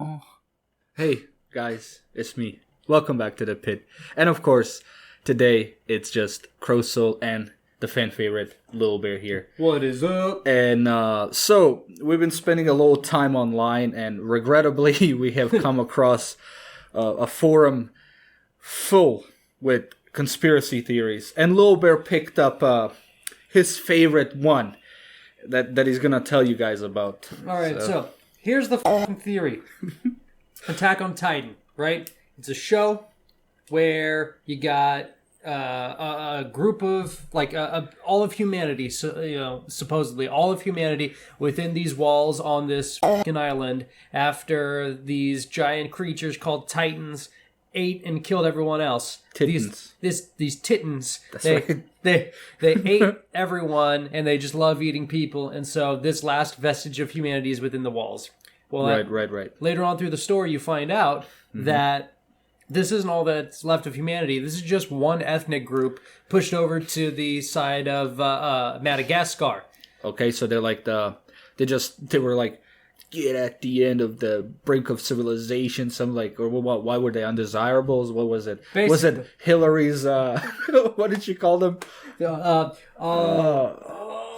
Oh. Hey, guys, it's me. Welcome back to the pit. And of course, today it's just CroSoul and the fan favorite ttleBear here. What is up? And so, we've been spending a little time online, and regrettably, we have come across a forum full with conspiracy theories. And ttleBear picked up his favorite one that he's gonna tell you guys about. Alright, so here's the fucking theory. Attack on Titan, right? It's a show where you got a group of, like, all of humanity, so, supposedly all of humanity within these walls on this fucking island after these giant creatures called Titans ate and killed everyone else. Titans. These Titans. That's right. They ate everyone, and they just love eating people, and so this last vestige of humanity is within the walls. Well, right. Later on through the story, you find out that this isn't all that's left of humanity. This is just one ethnic group pushed over to the side of Madagascar. Okay, so they're like they were like, get at the end of the brink of civilization. Some like, or what? Why were they undesirables? What was it? Basically. Was it Hillary's? What did she call them?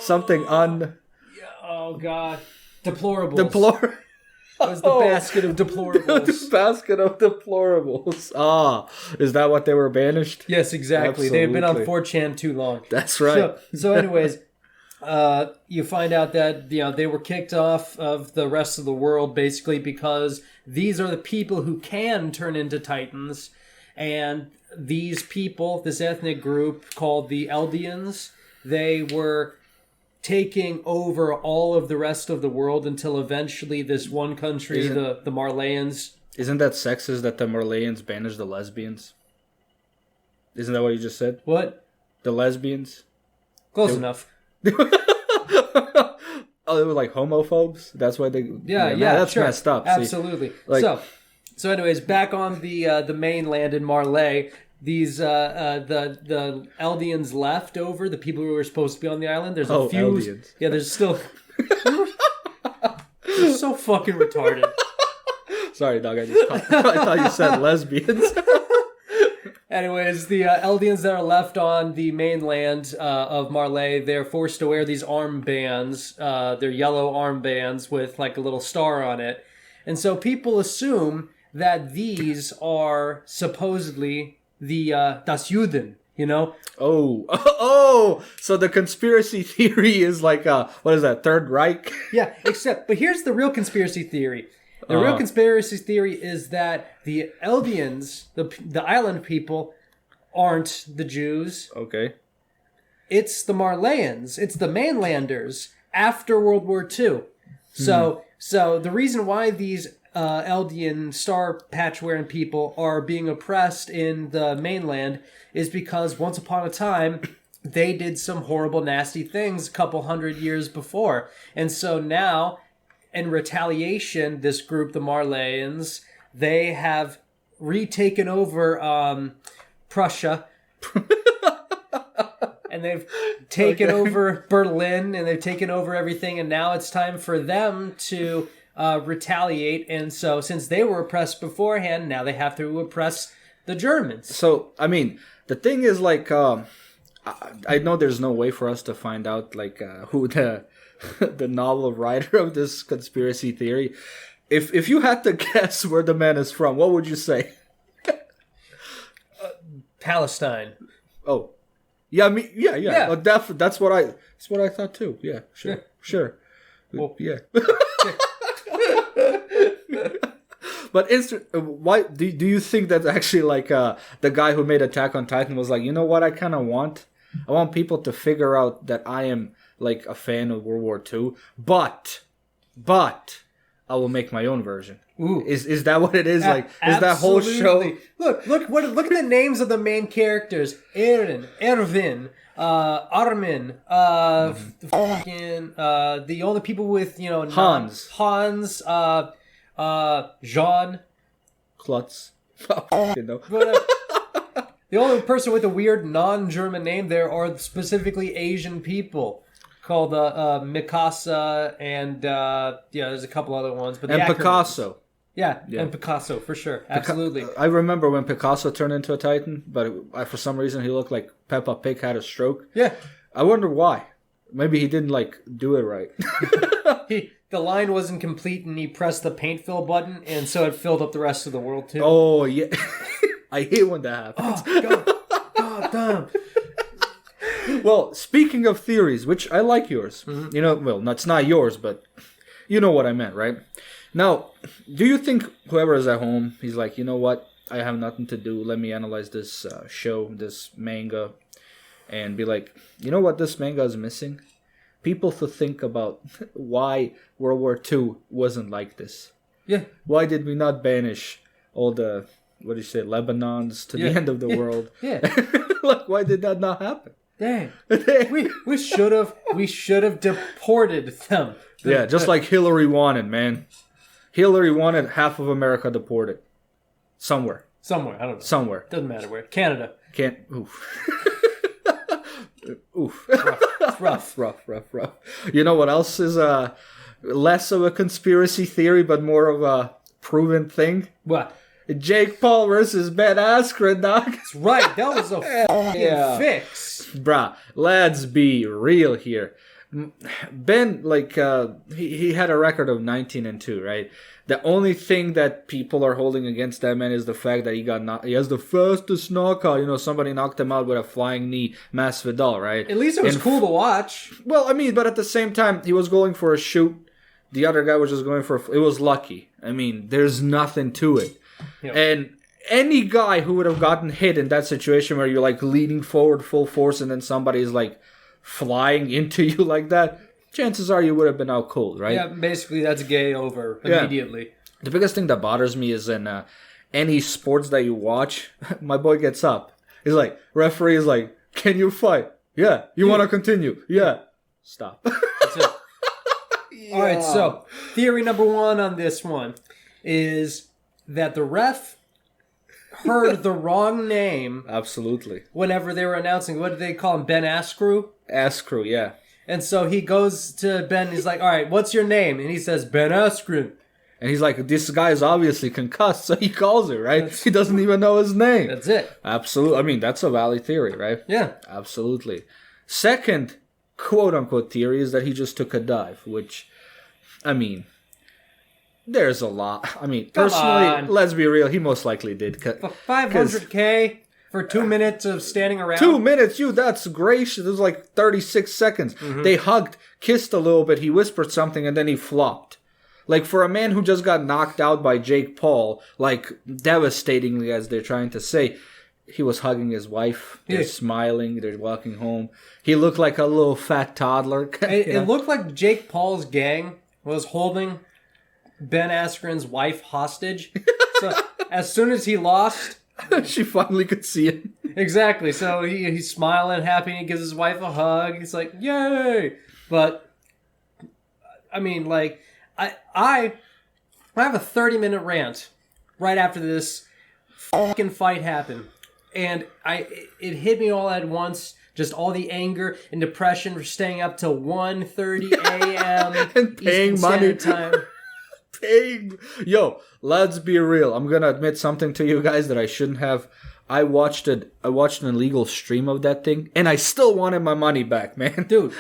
Something Oh God, deplorables. It was the basket of deplorables. The basket of deplorables. Ah, is that what they were banished? Yes, exactly. Absolutely. They've been on 4chan too long. That's right. So anyways, you find out that they were kicked off of the rest of the world basically because these are the people who can turn into Titans, and these people, this ethnic group called the Eldians, they were taking over all of the rest of the world until eventually this one country, the Marleyans. Isn't that sexist that the Marleyans banished the lesbians? Isn't that what you just said? What? The lesbians? Close enough. Oh, they were like homophobes? That's why they... Yeah, that's sure. messed up. Absolutely. See, So anyways, back on the mainland in Marley, these the Eldians left over, the people who were supposed to be on the island. There's a few. Eldians. Yeah, there's still. They're so fucking retarded. Sorry, dog. I thought you said lesbians. Anyways, the Eldians that are left on the mainland of Marley, they're forced to wear these armbands. They're yellow armbands with like a little star on it, and so people assume that these are supposedly the Das Juden, Oh, so the conspiracy theory is like, what is that, Third Reich? Yeah, but here's the real conspiracy theory. The real conspiracy theory is that the Eldians, the island people, aren't the Jews. Okay. It's the Marleyans. It's the mainlanders after World War II. So the reason why these Eldian star patch wearing people are being oppressed in the mainland is because once upon a time they did some horrible, nasty things a couple hundred years before. And so now, in retaliation, this group, the Marleyans, they have retaken over Prussia. And they've taken over Berlin, and they've taken over everything, and now it's time for them to retaliate. And so since they were oppressed beforehand, now they have to oppress the Germans. So, I mean, the thing is, like, I know there's no way for us to find out, like, who the novel writer of this conspiracy theory. If you had to guess where the man is from, what would you say? Palestine. Oh, yeah, yeah. Well, that's what I thought too. Yeah, sure. Well, yeah. But why do you think that actually, like, the guy who made Attack on Titan was like, you know what, I kind of want people to figure out that I am like a fan of World War II, but I will make my own version. Ooh. Is that what it is? Like, is that whole show? Look at the names of the main characters: Eren, Erwin, Armin, the only people with Hans, Jean, Klutz. The only person with a weird non-German name there are specifically Asian people. Called Mikasa and there's a couple other ones, but Picasso. Yeah, and Picasso, for sure. Absolutely. I remember when Picasso turned into a Titan, but for some reason he looked like Peppa Pig had a stroke. Yeah. I wonder why. Maybe he didn't, do it right. The line wasn't complete and he pressed the paint fill button, and so it filled up the rest of the world, too. Oh, yeah. I hate when that happens. Oh, God damn. Well, speaking of theories, which I like yours. Mm-hmm. Well, it's not yours, but you know what I meant, right? Now, do you think whoever is at home, he's like, you know what? I have nothing to do. Let me analyze this show, this manga, and be like, you know what this manga is missing? People to think about why World War II wasn't like this. Yeah. Why did we not banish all the, Lebanons to the end of the world? Yeah. Why did that not happen? Dang. We should have deported them. Just like Hillary wanted, man. Hillary wanted half of America deported. Somewhere. I don't know. Somewhere. Doesn't matter where. Canada. Oof. Oof. Rough. Rough. You know what else is less of a conspiracy theory, but more of a proven thing? What? Jake Paul versus Ben Askren, dog. That's right. That was a fucking fix. Bruh, let's be real here. Ben, he had a record of 19-2, right? The only thing that people are holding against that man is the fact that he has the fastest knockout. Somebody knocked him out with a flying knee, Masvidal, right? At least it was cool to watch. Well, but at the same time, he was going for a shoot. The other guy was just going for it was lucky. There's nothing to it. Yep. And any guy who would have gotten hit in that situation where you're leaning forward full force and then somebody's flying into you like that, chances are you would have been out cold, right? Yeah, basically that's gay over immediately. Yeah. The biggest thing that bothers me is in any sports that you watch, my boy gets up. He's like, referee is like, can you fight? Yeah. You want to continue? Yeah. Stop. That's it. Yeah. All right, so theory number 1 on this one is that the ref heard the wrong name. Absolutely. Whenever they were announcing, what did they call him? Ben Askren? Askren, yeah. And so he goes to Ben, he's like, all right, what's your name? And he says, Ben Askren. And he's like, this guy is obviously concussed, so he calls it, right? He doesn't even know his name. That's it. Absolutely. That's a valid theory, right? Yeah. Absolutely. Second, quote-unquote theory is that he just took a dive, which, there's a lot. Personally, let's be real, he most likely did. For $500K for 2 minutes of standing around? 2 minutes? That's gracious. It was 36 seconds. Mm-hmm. They hugged, kissed a little bit, he whispered something, and then he flopped. For a man who just got knocked out by Jake Paul, devastatingly as they're trying to say, he was hugging his wife. They're smiling. They're walking home. He looked like a little fat toddler. It looked like Jake Paul's gang was holding Ben Askren's wife hostage. So as soon as he lost, she finally could see it. Exactly. So he's smiling, happy, and he gives his wife a hug. He's like, yay! But I have a 30-minute rant right after this fucking fight happened. And it hit me all at once. Just all the anger and depression for staying up till 1:30 a.m. and paying Eastern money. Standard Time. Yo, let's be real. I'm gonna admit something to you guys that I shouldn't have. I watched an illegal stream of that thing, and I still wanted my money back, man. Dude.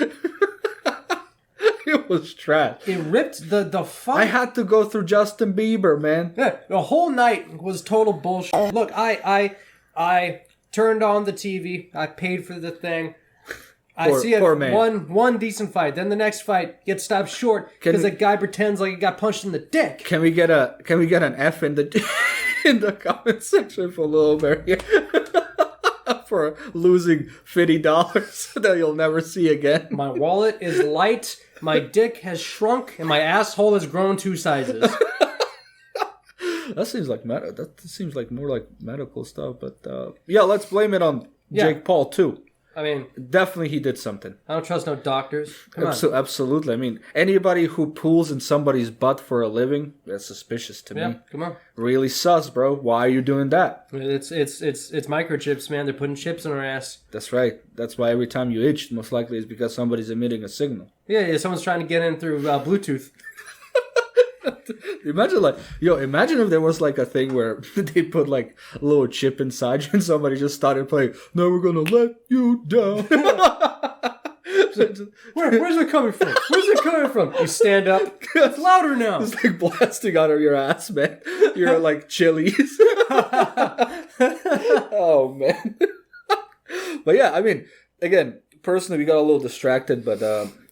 It was trash. It ripped the fight. I had to go through Justin Bieber, man. Yeah, the whole night was total bullshit. Look, I turned on the TV. I paid for the thing. I see one decent fight. Then the next fight gets stopped short because the guy pretends like he got punched in the dick. Can we get an F in the in the comment section for a little bit for losing $50 that you'll never see again? My wallet is light. My dick has shrunk, and my asshole has grown 2 sizes. That seems like more like medical stuff, but let's blame it on Jake Paul too. Definitely he did something. I don't trust no doctors. Come on. Absolutely. Anybody who pulls in somebody's butt for a living, that's suspicious to me. Come on. Really sus, bro. Why are you doing that? It's microchips, man. They're putting chips in our ass. That's right. That's why every time you itch, most likely it's because somebody's emitting a signal. Yeah, someone's trying to get in through Bluetooth. Imagine if there was like a thing where they put like a little chip inside you and somebody just started playing, "Never gonna let you down." Where's it coming from? Where's it coming from? You stand up. It's louder now. It's like blasting out of your ass, man. You're like chilies. Oh, man. But yeah, I mean, again, personally, we got a little distracted, but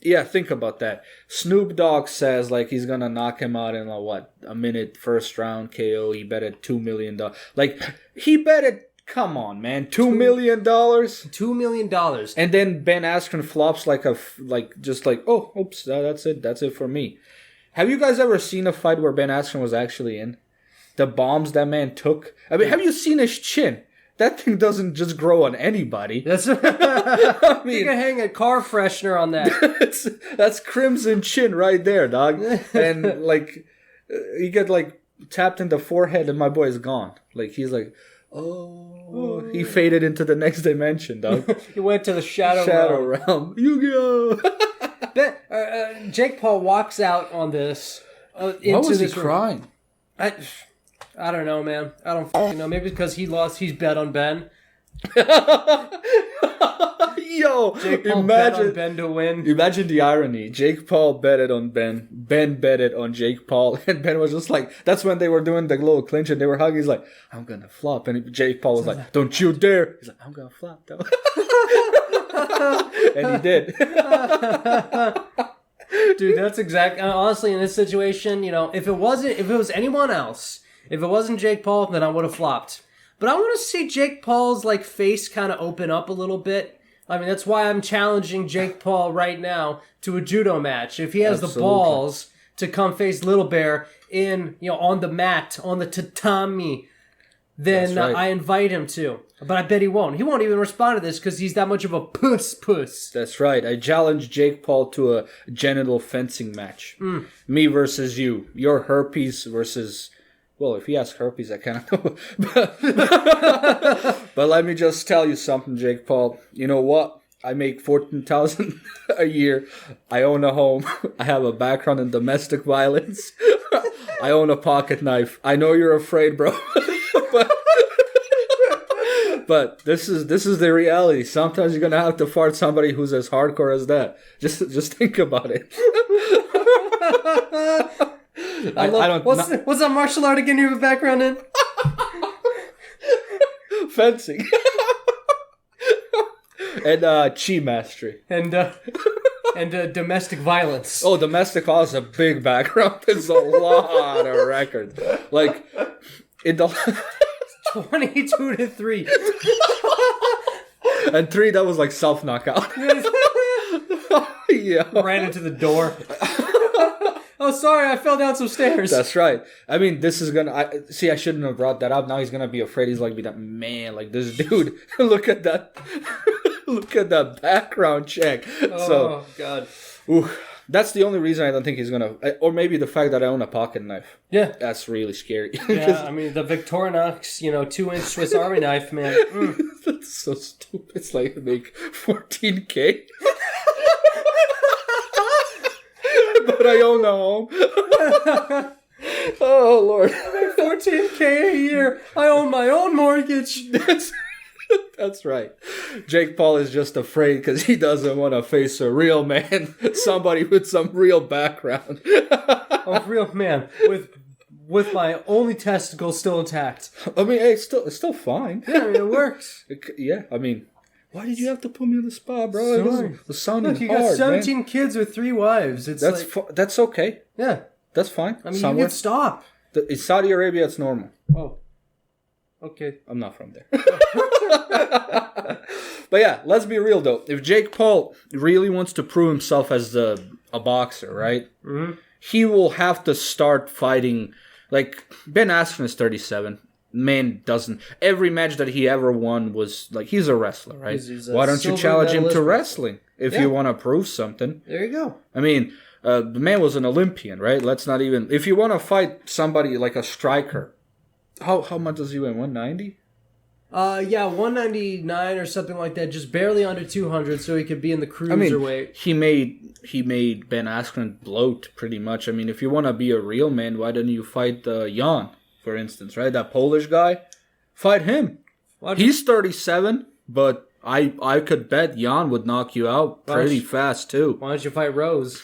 yeah, think about that. Snoop Dogg says like he's gonna knock him out in a minute, first round KO. He betted $2 million. Like he betted. Come on, man, $2 million. $2 million. And then Ben Askren flops oh, oops, that's it for me. Have you guys ever seen a fight where Ben Askren was actually in? The bombs that man took. I mean, have you seen his chin? That thing doesn't just grow on anybody. That's I mean, you can hang a car freshener on that. That's crimson chin right there, dog. And like, you get like tapped in the forehead, and my boy is gone. Like he's like, oh, he faded into the next dimension, dog. He went to the shadow realm. Yu-Gi-Oh! Jake Paul walks out on this. Why was he crying? I don't know, man. I don't fucking know. Maybe because he's bet on Ben. Yo, Jake Paul bet on Ben to win. Imagine the irony. Jake Paul betted on Ben. Ben betted on Jake Paul. And Ben was just like, that's when they were doing the little clinch and they were hugging. He's like, I'm going to flop. And Jake Paul was like, don't you dare. He's like, I'm going to flop though. And he did. Dude, that's exact. Honestly, in this situation, if it was anyone else, if it wasn't Jake Paul, then I would have flopped. But I want to see Jake Paul's face kind of open up a little bit. I mean, that's why I'm challenging Jake Paul right now to a judo match. If he has the balls to come face Little Bear on the mat, on the tatami, then right. I invite him to. But I bet he won't. He won't even respond to this because he's that much of a puss. That's right. I challenge Jake Paul to a genital fencing match. Me versus you. Your herpes versus... Well, if he has herpes, I kind of know. But let me just tell you something, Jake Paul. You know what? I make $14,000 a year. I own a home. I have a background in domestic violence. I own a pocket knife. I know you're afraid, bro. But this is the reality. Sometimes you're gonna have to fart somebody who's as hardcore as that. Just think about it. What's that martial art again you have a background in? Fencing. And chi mastery. And domestic violence. Oh, domestic violence is a big background. There's a lot of records. Like, in the... 22-3. And 3, that was like self-knockout. Yeah. Ran into the door. Oh, sorry, I fell down some stairs. That's right. I mean, this is gonna... I shouldn't have brought that up. Now he's gonna be afraid. He's like, be that man, like this dude. Look at that. Look at that background check. Oh, God. Ooh, that's the only reason I don't think he's gonna... Or maybe the fact that I own a pocket knife. Yeah. That's really scary. Yeah, I mean, the Victorinox, 2-inch Swiss Army knife, man. That's so stupid. It's like make $14K. But I own a home. Oh, Lord. I make $14K a year. I own my own mortgage. That's right. Jake Paul is just afraid because he doesn't want to face a real man. Somebody with some real background. A real man with my only testicle still intact. I mean, hey, it's still fine. Yeah, I mean, it works. Yeah, I mean... Why did you have to put me on the spot, bro? Sorry. It was sounding hard, you got 17 kids with 3 wives. That's okay. Yeah. That's fine. I mean, you can stop. In Saudi Arabia, it's normal. Oh. Okay. I'm not from there. But yeah, let's be real, though. If Jake Paul really wants to prove himself as a boxer, right? Mm-hmm. He will have to start fighting... Like, Ben Askren is 37. Man doesn't. Every match that he ever won was like he's a wrestler, right? Why don't you challenge him to wrestling if you want to prove something? There you go. I mean, the man was an Olympian, right? Let's not even. If you want to fight somebody like a striker, how much does he win? 190? Yeah, 199 or something like that, just barely under 200, so he could be in the cruiserweight. He made Ben Askren bloat pretty much. I mean, if you want to be a real man, why don't you fight Jan, for instance, right? That Polish guy, fight him. He's 37, but I could bet Jan would knock you out pretty fast too. Why don't you fight Rose?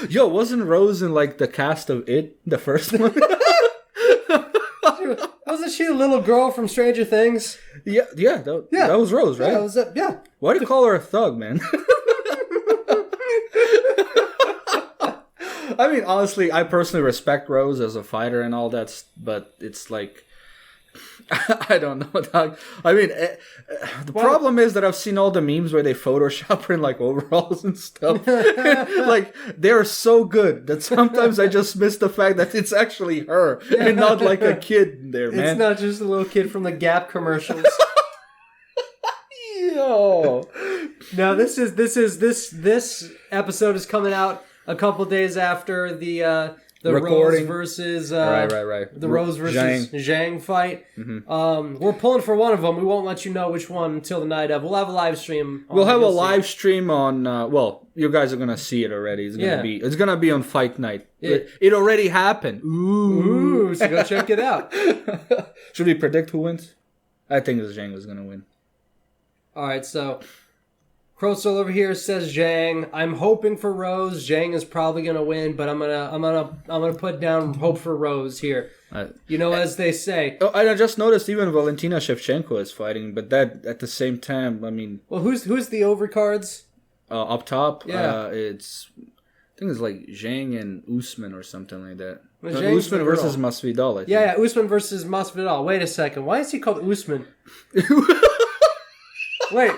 Yo, wasn't Rose in like the cast of It, the first one? Wasn't she a little girl from Stranger Things? Yeah, that was Rose, right? Yeah, that was it. Yeah. Why do you call her a thug, man? I mean, honestly, I personally respect Rose as a fighter and all that, but it's like, I don't know, dog. I mean, the problem is that I've seen all the memes where they Photoshop her in like overalls and stuff. Like, they're so good that sometimes I just miss the fact that it's actually her and not like a kid there, man. It's not just a little kid from the Gap commercials. Yo. Now this episode is coming out a couple days after the recording. Rose versus right. the Rose versus Zhang fight. Mm-hmm. We're pulling for one of them. We won't let you know which one until the night of. We'll have a live stream. We'll have a live stream on. Well, you guys are gonna see it already. It's gonna be on Fight Night. It already happened. Ooh, so go check it out. Should we predict who wins? I think Zhang is gonna win. All right, so CroSoul over here says Zhang. I'm hoping for Rose. Zhang is probably gonna win, but I'm gonna put down hope for Rose here. As they say. Oh, I just noticed even Valentina Shevchenko is fighting, but that at the same time, I mean. Well, who's the overcards? Up top, yeah, I think it's like Zhang and Usman or something like that. Usman versus Masvidal. I think. Yeah, Usman versus Masvidal. Wait a second, why is he called Usman? Wait.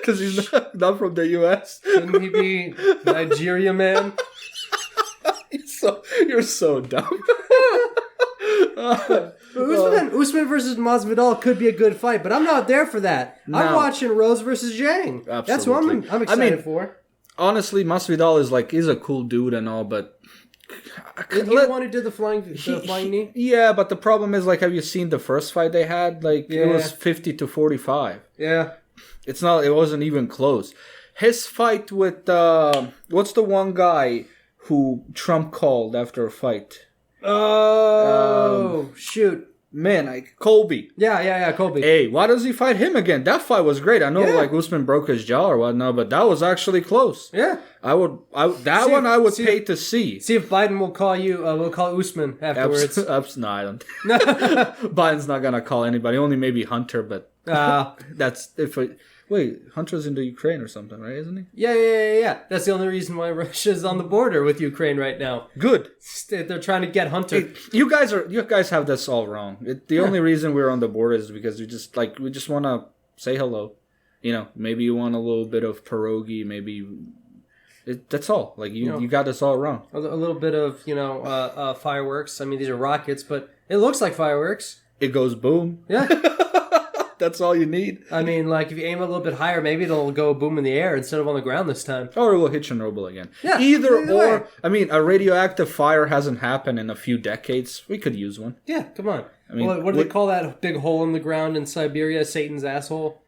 Because he's not from the U.S. Shouldn't he be Nigeria man? You're so dumb. Usman versus Masvidal could be a good fight, but I'm not there for that. No. I'm watching Rose versus Zhang. Absolutely. That's what I'm excited for. Honestly, Masvidal is a cool dude and all, but he the one who did the flying knee? Yeah, but the problem is, like, have you seen the first fight they had? Like, It was 50-45. Yeah. It wasn't even close. His fight with, what's the one guy who Trump called after a fight? Oh, shoot. Man, Colby. Yeah, Colby. Hey, why does he fight him again? That fight was great. I know, like, Usman broke his jaw or whatnot, but that was actually close. Yeah. I would pay to see. See if Biden will call you, will call Usman afterwards. No, I don't. Biden's not gonna call anybody, only maybe Hunter, but that's wait, Hunter's in the Ukraine or something, right? Isn't he? Yeah. That's the only reason why Russia's on the border with Ukraine right now. Good. They're trying to get Hunter. Hey, you guys have this all wrong. The only reason we're on the border is because we just want to say hello. Maybe you want a little bit of pierogi, maybe. That's all. Like you got this all wrong. A little bit of fireworks. I mean, these are rockets, but it looks like fireworks. It goes boom. Yeah. That's all you need. I mean, like, if you aim a little bit higher, maybe it'll go boom in the air instead of on the ground this time. Or it will hit Chernobyl again. Yeah, Either or. Way. I mean, a radioactive fire hasn't happened in a few decades. We could use one. Yeah, come on. I mean, what do they call that big hole in the ground in Siberia? Satan's asshole?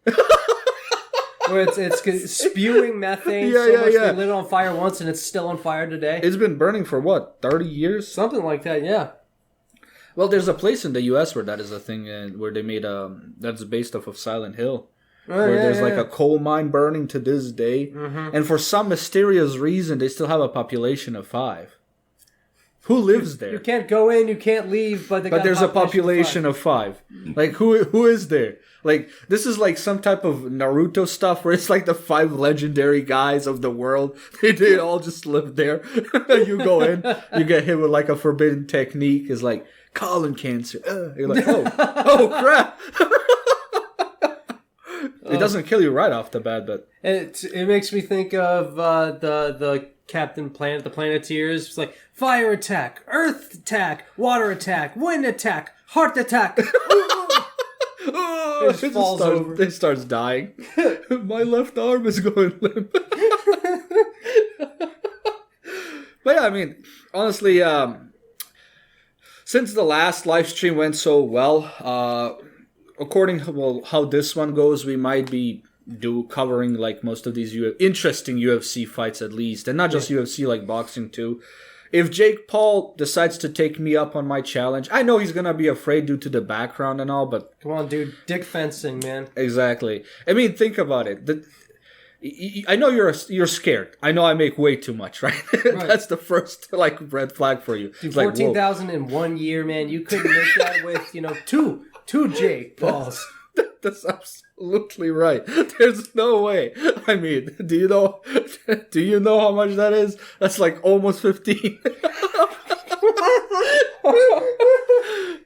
Where it's spewing methane so much they lit it on fire once and it's still on fire today. It's been burning for what, 30 years? Something like that, yeah. Well, there's a place in the U.S. where that is a thing, where they made that's based off of Silent Hill, where there's a coal mine burning to this day, and for some mysterious reason, they still have a population of 5. Who lives there? You can't go in, you can't leave, but there's a population of 5. Like who is there? Like, this is like some type of Naruto stuff where it's like the 5 legendary guys of the world. They all just live there. You go in, you get hit with like a forbidden technique. It's like colon cancer. You're like, oh crap. It doesn't kill you right off the bat, but it makes me think of the Captain Planet, the Planeteers. It's like fire attack, earth attack, water attack, wind attack, heart attack. It falls over. It starts dying. My left arm is going limp. But yeah, I mean, honestly, since the last live stream went so well, according to how this one goes, we might be covering like most of these interesting UFC fights at least, and not just UFC, like boxing too. If Jake Paul decides to take me up on my challenge, I know he's gonna be afraid due to the background and all, but come on, dude, dick fencing, man. Exactly. I mean, think about it. I know you're scared. I know I make way too much, right? That's the first like red flag for you. Dude, 14,000 in 1 year, man. You couldn't make that with two Jake Pauls. That's absolutely right. There's no way. I mean, do you know how much that is? That's like almost 15.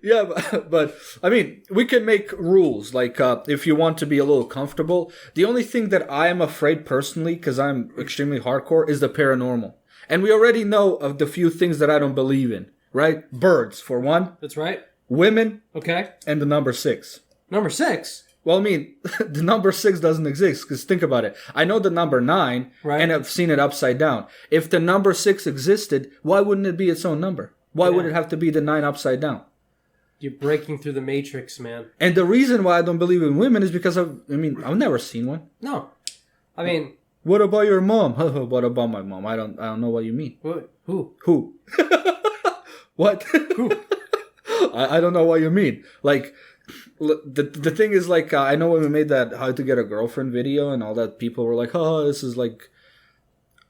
Yeah, but I mean, we can make rules. Like, if you want to be a little comfortable, the only thing that I am afraid personally, because I'm extremely hardcore, is the paranormal. And we already know of the few things that I don't believe in, right? Birds, for one. That's right. Women. Okay. And the number 6. Number 6? Well, I mean, the number 6 doesn't exist, because think about it. I know the number 9, right, and I've seen it upside down. If the number 6 existed, why wouldn't it be its own number? Why would it have to be the 9 upside down? You're breaking through the matrix, man. And the reason why I don't believe in women is because I've never seen one. No. I mean... What about your mom? What about my mom? I don't know what you mean. Who? What? Who? I don't know what you mean. Like... The thing is, like, I know when we made that How to Get a Girlfriend video and all that, people were like, oh, this is like...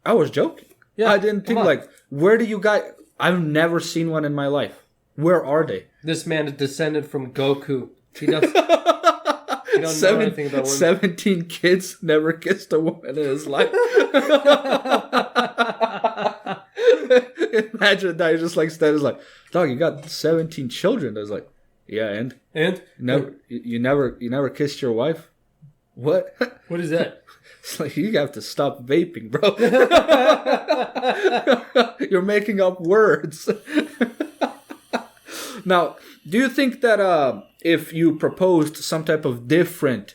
I was joking. Yeah, I didn't think, like, where do you guys... I've never seen one in my life. Where are they? This man is descended from Goku. He doesn't know anything about women. 17 kids never kissed a woman in his life. Imagine that. You're just like, standing like, dog, you got 17 children. I was like, yeah, and? You never kissed your wife? What? What is that? It's like, you have to stop vaping, bro. You're making up words. Now, do you think that if you proposed some type of different,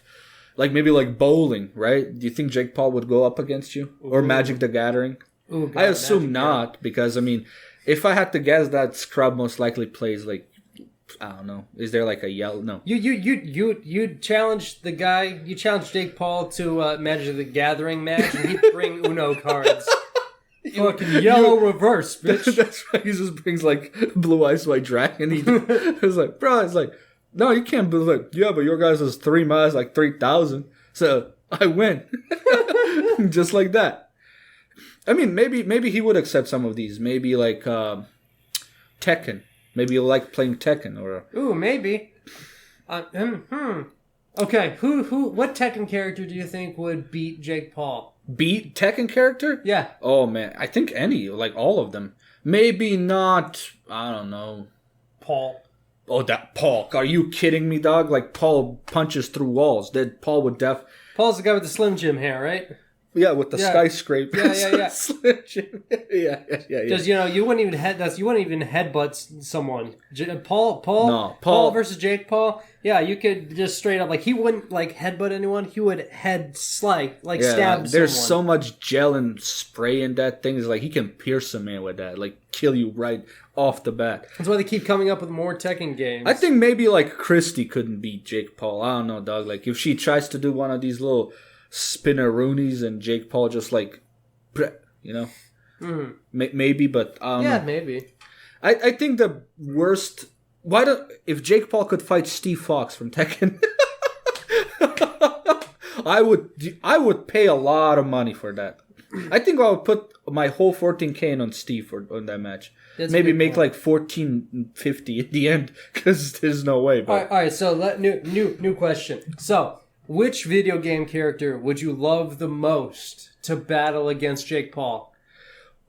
like maybe like bowling, right? Do you think Jake Paul would go up against you? Or Magic the Gathering? Ooh, God, I assume not, because, I mean, if I had to guess, that scrub most likely plays like, I don't know. Is there like a yellow? No. You challenged the guy. You challenged Jake Paul to Magic the Gathering match, and he'd bring Uno cards. Fucking yellow reverse, bitch. That's right. He just brings like Blue Eyes White Dragon. It's like, bro. It's like, no, you can't be like, yeah, but your guys is 3 miles, like 3,000. So I win, just like that. I mean, maybe he would accept some of these. Maybe like Tekken. Maybe you like playing Tekken, or ooh, maybe. Okay, what Tekken character do you think would beat Jake Paul? Beat Tekken character? Yeah. Oh man, I think any, like all of them. Maybe not. I don't know. Paul. Oh, that Paul. Are you kidding me, dog? Like, Paul punches through walls. That Paul would Paul's the guy with the Slim Jim hair, right? Yeah, with the skyscraper. Yeah. Slim Jim. Yeah. Because, you wouldn't even headbutt someone. Paul versus Jake Paul. Yeah, you could just straight up, like, he wouldn't, like, headbutt anyone. He would stab someone. There's so much gel and spray in that thing. It's like, he can pierce a man with that. Like, kill you right off the bat. That's why they keep coming up with more Tekken games. I think maybe, like, Christy couldn't beat Jake Paul. I don't know, dog. Like, if she tries to do one of these little spinneroonies and Jake Paul just, like, Mm-hmm. Maybe, but... maybe. I think the worst... If Jake Paul could fight Steve Fox from Tekken, I would pay a lot of money for that. I think I would put my whole 14K on Steve on that match. That's maybe make like $14.50 at the end, because there's no way. But. All right. So new question. So, which video game character would you love the most to battle against Jake Paul?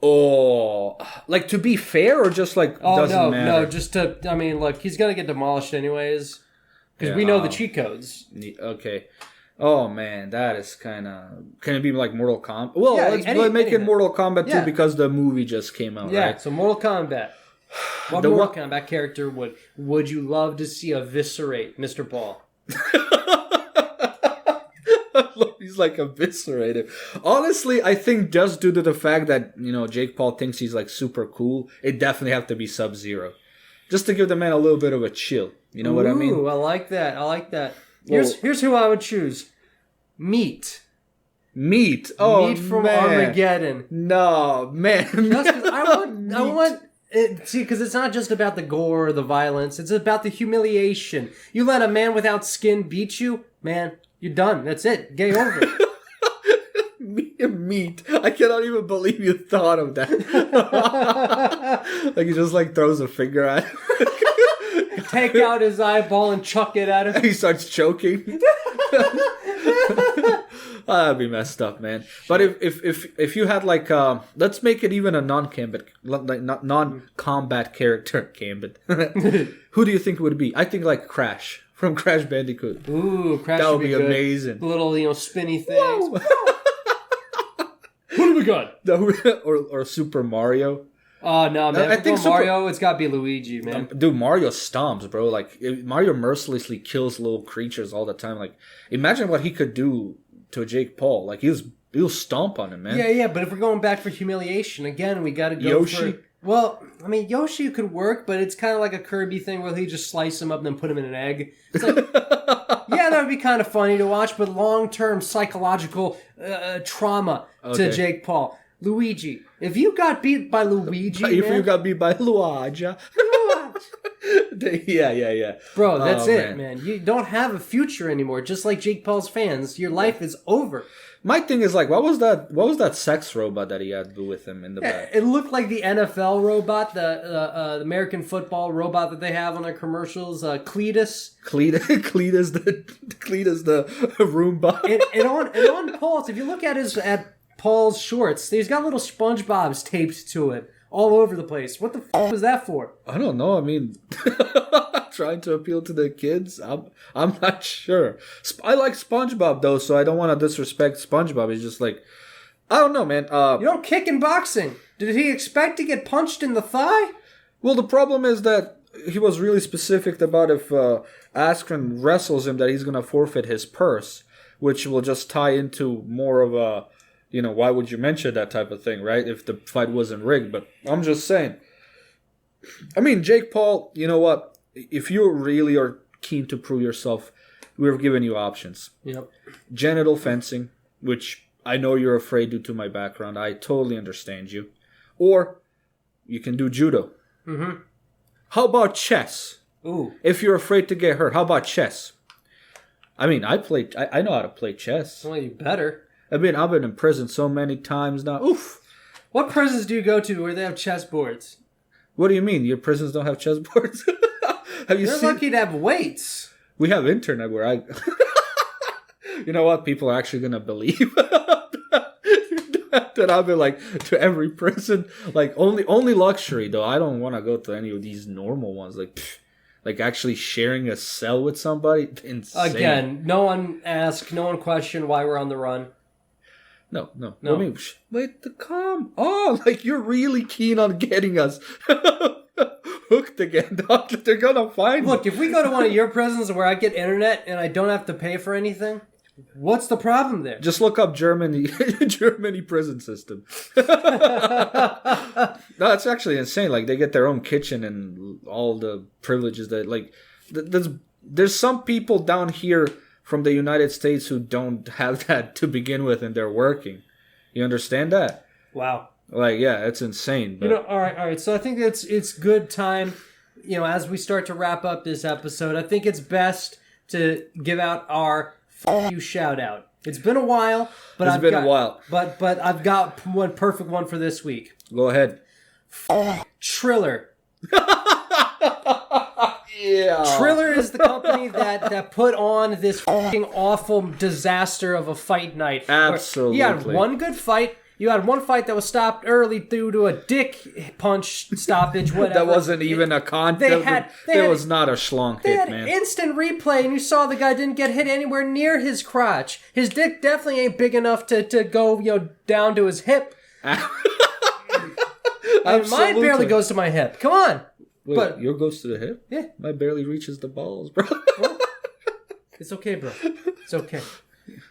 Oh, like, to be fair, or just like doesn't matter? No, just to. I mean, look, he's gonna get demolished anyways, because we know the cheat codes. Okay. Oh man, that is kind of. Can it be like Mortal Kombat? Well, let's make it Mortal Kombat 2 because the movie just came out. Yeah. Right? So Mortal Kombat. What Mortal Kombat character would you love to see eviscerate Mr. Paul? He's like eviscerated. Honestly, I think just due to the fact that, Jake Paul thinks he's like super cool, it definitely have to be Sub-Zero. just to give the man a little bit of a chill. You know what I mean? Ooh, I like that. I like that. Here's who I would choose. Meat. Meat. Oh, Meat from man. Armageddon. No, man. Just 'cause I want it, see, because it's not just about the gore or the violence. It's about the humiliation. You let a man without skin beat you, man, you're done. That's it. Game over. Meat. I cannot even believe you thought of that. Like he just like throws a finger at him. Take out his eyeball and chuck it at him. He starts choking. That'd be messed up, man. But if you had like let's make it even a non-combat character, Gambit. Who do you think would be? I think like Crash from Crash Bandicoot. Ooh, Crash that would be be good. amazing. Little spinny things. Who do we got? or Super Mario. Oh no, man! I think Mario. It's got to be Luigi, man. Dude, Mario stomps, bro. Like Mario mercilessly kills little creatures all the time. Like, imagine what he could do to Jake Paul. Like he'll stomp on him, man. Yeah. But if we're going back for humiliation again, we got to go Yoshi. for. Well, I mean, Yoshi could work, but it's kind of like a Kirby thing where he just slice him up and then put him in an egg. It's like, yeah, that would be kind of funny to watch, but long-term psychological trauma to Jake Paul. Luigi. If you got beat by Luigi, you got beat by Luigi. Yeah. Bro, that's it, man. You don't have a future anymore. Just like Jake Paul's fans, your life is over. My thing is like, what was that sex robot that he had with him in the back? It looked like the NFL robot, the American football robot that they have on their commercials, Cletus. Cletus the Roomba. and on Paul's, if you look at Paul's shorts, he's got little SpongeBob's taped to it all over the place. What the f*** was that for? I don't know. I mean, trying to appeal to the kids. I'm not sure. I like SpongeBob though, so I don't want to disrespect SpongeBob. He's just like, I don't know, man. You don't kick in boxing. Did he expect to get punched in the thigh? Well, the problem is that he was really specific about if Askren wrestles him, that he's gonna forfeit his purse, which will just tie into more of a. Why would you mention that type of thing, right? If the fight wasn't rigged. But I'm just saying. I mean, Jake Paul, you know what? If you really are keen to prove yourself, we're giving you options. Yep. Genital fencing, which I know you're afraid due to my background. I totally understand you. Or you can do judo. Mm-hmm. How about chess? Ooh. If you're afraid to get hurt, how about chess? I mean, I know how to play chess. Well, you better. I mean, I've been in prison so many times now. Oof. What prisons do you go to where they have chessboards? What do you mean? Your prisons don't have chessboards? Have you They're lucky to have weights. We have internet where I... You know what? People are actually going to believe that I've been like to every prison. Like only luxury though. I don't want to go to any of these normal ones. Like actually sharing a cell with somebody. Insane. Again, no one asked, no one questioned why we're on the run. No. I mean, wait, come on. Like, you're really keen on getting us hooked again, dog. They're gonna find Look, if we go to one of your prisons where I get internet and I don't have to pay for anything, what's the problem there? Just look up Germany prison system. No, it's actually insane. Like, they get their own kitchen and all the privileges that, like, there's some people down here from the United States who don't have that to begin with, and they're working. You understand that? Wow. Like, yeah, it's insane. But... all right. So I think it's good time, as we start to wrap up this episode, I think it's best to give out our f*** you shout out. It's been a while, but I've got one perfect one for this week. Go ahead. Triller. Yeah. Triller is the company that put on this fucking awful disaster of a fight night. Absolutely. You had one good fight. You had one fight that was stopped early due to a dick punch stoppage, whatever. That wasn't even a contest. It was not a schlong hit, man. Instant replay, and you saw the guy didn't get hit anywhere near his crotch. His dick definitely ain't big enough to go down to his hip. And mine barely goes to my hip. Come on. Wait, but yours goes to the hip? Yeah. Mine barely reaches the balls, bro. Well, it's okay, bro. It's okay.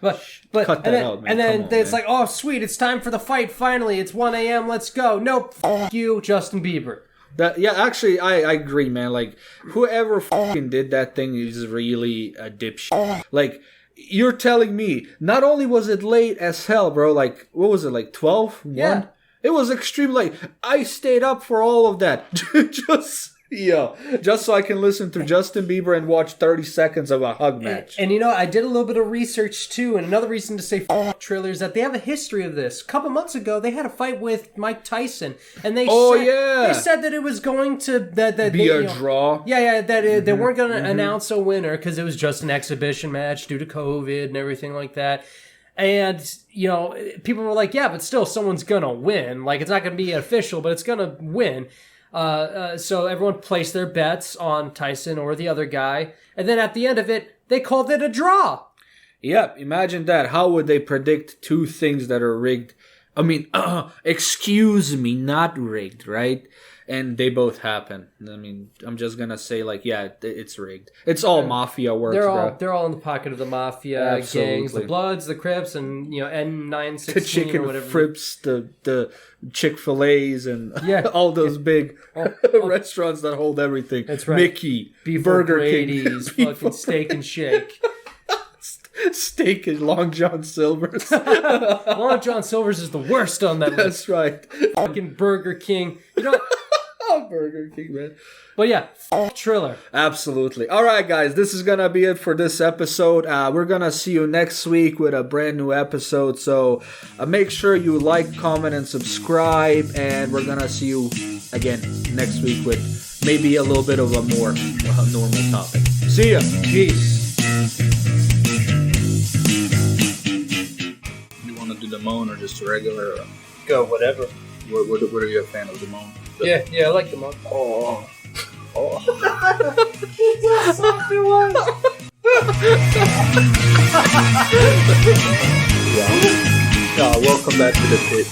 But cut that out, man. And then it's like, oh, sweet, it's time for the fight. Finally, it's 1 a.m. Let's go. Nope. F*** you, Justin Bieber. Actually, I agree, man. Like, whoever fucking did that thing is really a dipshit. Like, you're telling me, not only was it late as hell, bro, like, what was it, like 12? 1? Yeah. It was extremely late. I stayed up for all of that. Just so I can listen to Justin Bieber and watch 30 seconds of a hug match. And you know, I did a little bit of research too, and another reason to say Triller is that they have a history of this. A couple months ago, they had a fight with Mike Tyson, and they said that it was going to be a draw. Yeah, that they weren't going to announce a winner because it was just an exhibition match due to COVID and everything like that. And, you know, people were like, yeah, but still, someone's going to win. Like, it's not going to be official, but it's going to win. So everyone placed their bets on Tyson or the other guy. And then at the end of it, they called it a draw. Yep, imagine that. How would they predict two things that are rigged? I mean, excuse me, not rigged, right? And they both happen. I mean, I'm just gonna say, like, yeah, it's rigged. It's all mafia work. They're all in the pocket of the mafia gangs, the Bloods, the Crips, and you know N916 the chicken or whatever. frips, the Chick-fil-A's, and all those big restaurants that hold everything. That's right. Mickey, Beef Burger Brady's, King, fucking Steak and Shake. Steak and Long John Silver's. Long John Silver's is the worst on that list. That's right. Fucking Burger King. You know. Burger King, man. But yeah, Triller. Absolutely. All right, guys, this is gonna be it for this episode. We're gonna see you next week with a brand new episode. So make sure you like, comment, and subscribe. And we're gonna see you again next week with maybe a little bit of a more normal topic. See ya. Peace. You want to do the moan or just a regular? Go, whatever. What are you a fan of the moan? Yeah, I like the moan. Oh. That's so soft it was. Welcome back to the pit.